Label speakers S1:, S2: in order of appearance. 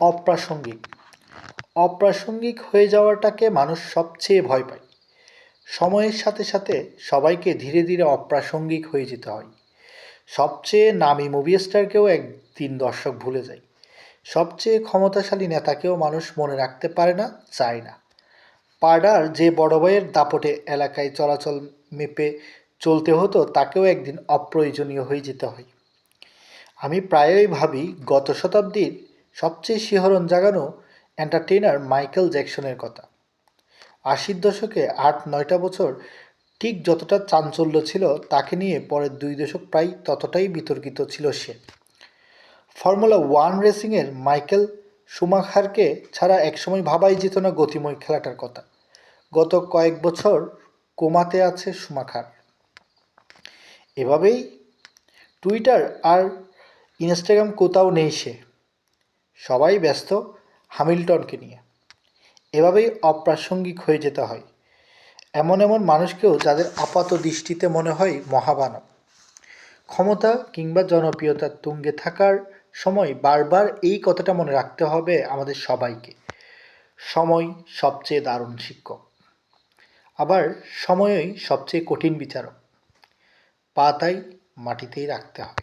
S1: অপ্রাসঙ্গিক। অপ্রাসঙ্গিক হয়ে যাওয়াটাকে মানুষ সবচেয়ে ভয় পায়। সময়ের সাথে সাথে সবাইকে ধীরে ধীরে অপ্রাসঙ্গিক হয়ে যেতে হয়। সবচেয়ে নামী মুভি স্টারকেও একদিন দর্শক ভুলে যায়। সবচেয়ে ক্ষমতাশালী নেতাকেও মানুষ মনে রাখতে পারে না, চায় না। পাড়ার যে বড় ভাইয়ের দাপটে এলাকায় চলাচল মেপে চলতে হতো, তাকেও একদিন অপ্রয়োজনীয় হয়ে যেতে হয়। আমি প্রায়ই ভাবি গত শতাব্দীর সবচেয়ে শিহরণ জাগানো এন্টারটেইনার মাইকেল জ্যাকসনের কথা। ৮০-র দশকে ৮-৯টা বছর ঠিক যতটা চাঞ্চল্য ছিল, তাকে নিয়ে পরের ২ দশক প্রায় ততটাই বিতর্কিত ছিল সে। ফর্মুলা ওয়ান রেসিংয়ের মাইকেল শুমাখারকে ছাড়া একসময় ভাবাই যেত না গতিময় খেলাটার কথা। গত কয়েক বছর কোমাতে আছে শুমাখার। এভাবেই টুইটার আর ইনস্টাগ্রাম কোথাও নেই সে। সবাই ব্যস্ত হ্যামিল্টনকে নিয়ে। এভাবেই অপ্রাসঙ্গিক হয়ে যেতে হয় এমন এমন মানুষকেও, যাদের আপাত দৃষ্টিতে মনে হয় মহামানব। ক্ষমতা কিংবা জনপ্রিয়তার তুঙ্গে থাকার সময় বারবার এই কথাটা মনে রাখতে হবে আমাদের সবাইকে। সময় সবচেয়ে দারুণ শিক্ষক, আবার সময়ই সবচেয়ে কঠিন বিচারক। পা তাই মাটিতেই রাখতে হবে।